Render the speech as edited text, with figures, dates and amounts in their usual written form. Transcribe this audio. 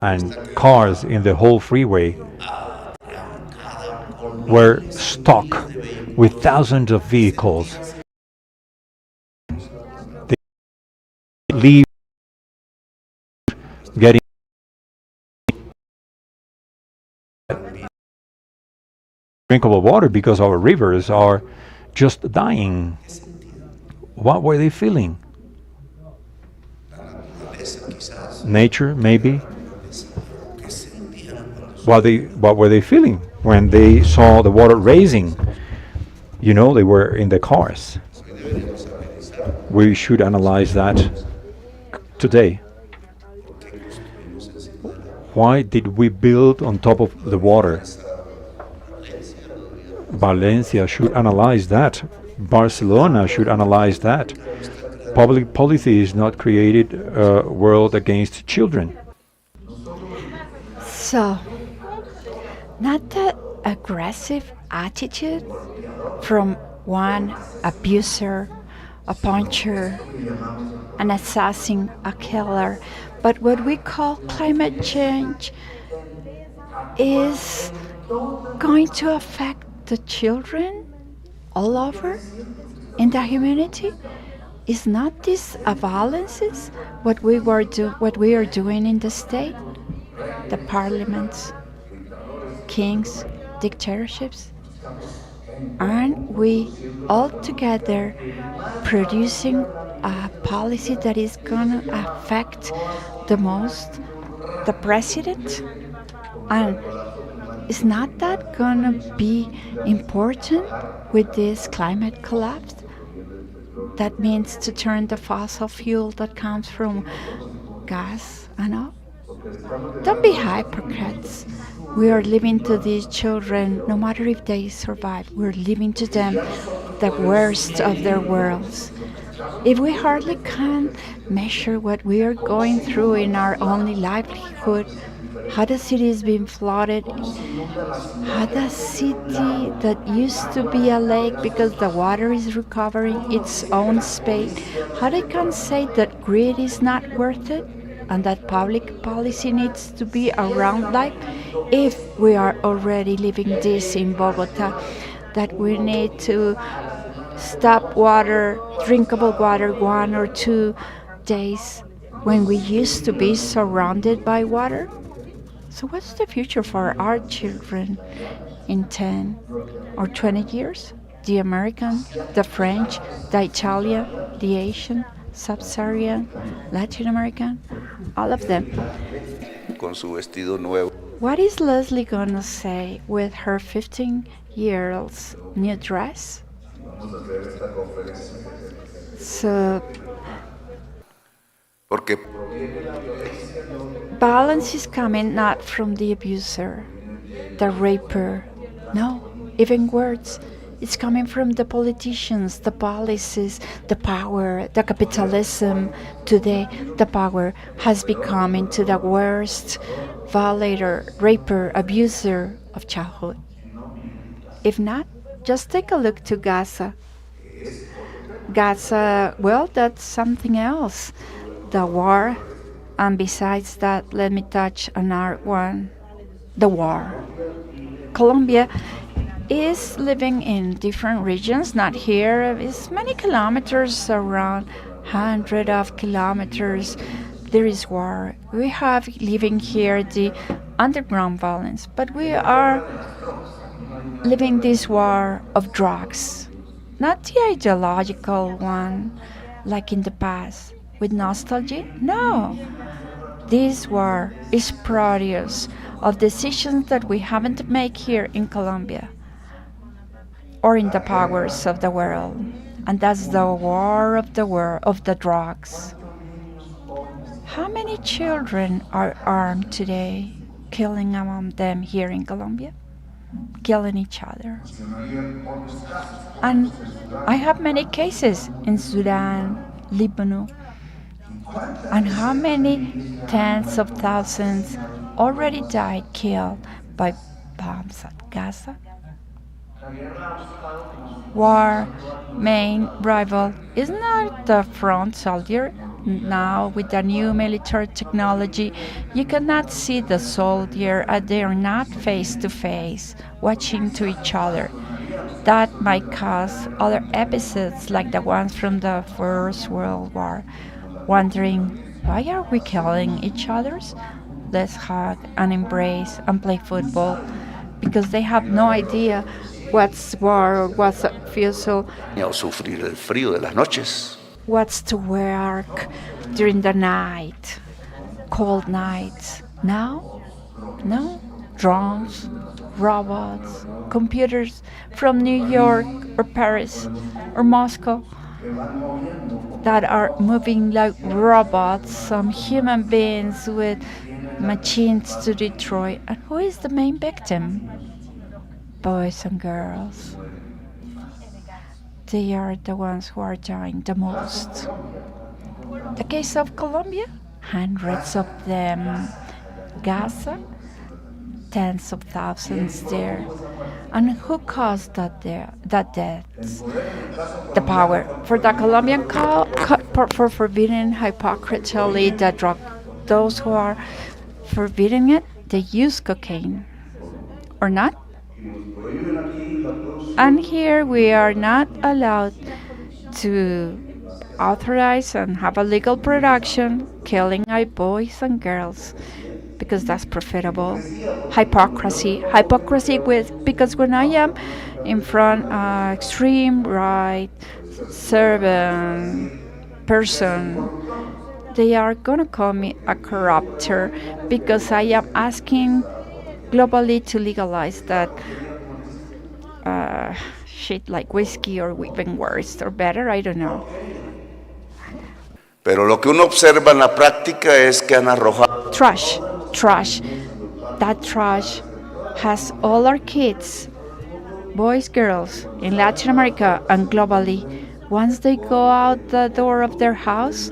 and cars in the whole freeway were stuck with thousands of vehicles. They leave getting drinkable water because our rivers are just dying. What were they feeling? Nature, maybe. What were they feeling when they saw the water raising? They were in the cars. We should analyze that today. Why did we build on top of the water? Valencia should analyze that. Barcelona should analyze that. Public policy is not created a world against children. So, not that aggressive attitude from one abuser, a puncher, an assassin, a killer, but what we call climate change is going to affect the children all over in the humanity. Is not this a violence? What we are doing in the state, the parliaments, kings, dictatorships? Aren't we all together producing a policy that is gonna affect the most the president? And is not that gonna be important with this climate collapse? That means to turn the fossil fuel that comes from gas and oil. Don't be hypocrites. We are leaving to these children, no matter if they survive, we're leaving to them the worst of their worlds. If we hardly can measure what we are going through in our only livelihood, how the city is being flooded, how the city that used to be a lake because the water is recovering its own space, how they can say that greed is not worth it and that public policy needs to be around life if we are already living this in Bogota, that we need to stop water, drinkable water, 1 or 2 days when we used to be surrounded by water. So what's the future for our children in 10 or 20 years? The American, the French, the Italian, the Asian, Sub-Saharan, Latin American, all of them. Con su vestido nuevo. What is Leslie gonna say with her 15-year-old's new dress? So Porque balance is coming not from the abuser, the raper. No, even worse. It's coming from the politicians, the policies, the power, the capitalism. Today, the power has become into the worst violator, raper, abuser of childhood. If not, just take a look to Gaza. Gaza, well, that's something else. The war, and besides that, let me touch another one, the war. Colombia is living in different regions, not here. It's many kilometers, around 100 of kilometers. There is war. We have living here the underground violence, but we are living this war of drugs, not the ideological one like in the past with nostalgia. No, this war is produce of decisions that we haven't made here in Colombia or in the powers of the world, and that's the war of the drugs. How many children are armed today, killing among them here in Colombia, killing each other? And I have many cases in Sudan, Lebanon, and how many tens of thousands already died, killed by bombs at Gaza? War main rival is not the front soldier, Now, with the new military technology, you cannot see the soldier and they are not face to face, watching to each other. That might cause other episodes like the ones from the First World War, wondering why are we killing each others? Let's hug and embrace and play football because they have no idea what's war or what's a fusel, o sufrir el frío de las noches. what's to work during the night, cold nights. Now, no, drones, robots, computers from New York or Paris or Moscow that are moving like robots, some human beings with machines to destroy. And who is the main victim? Boys and girls. They are the ones who are dying the most. The case of Colombia, hundreds of them. Gaza, tens of thousands there. And who caused that deaths? The power. For the Colombian for forbidding hypocrisy the drug, those who are forbidding it, they use cocaine. Or not? And here we are not allowed to authorize and have a legal production killing our boys and girls because that's profitable. Hypocrisy with because when I am in front extreme right servant person, they are gonna call me a corrupter because I am asking globally to legalize that shit like whiskey or even worse or better, I don't know. Pero lo que uno observa en la práctica es que han arrojado Trash. That trash has all our kids, boys, girls, in Latin America and globally. Once they go out the door of their house,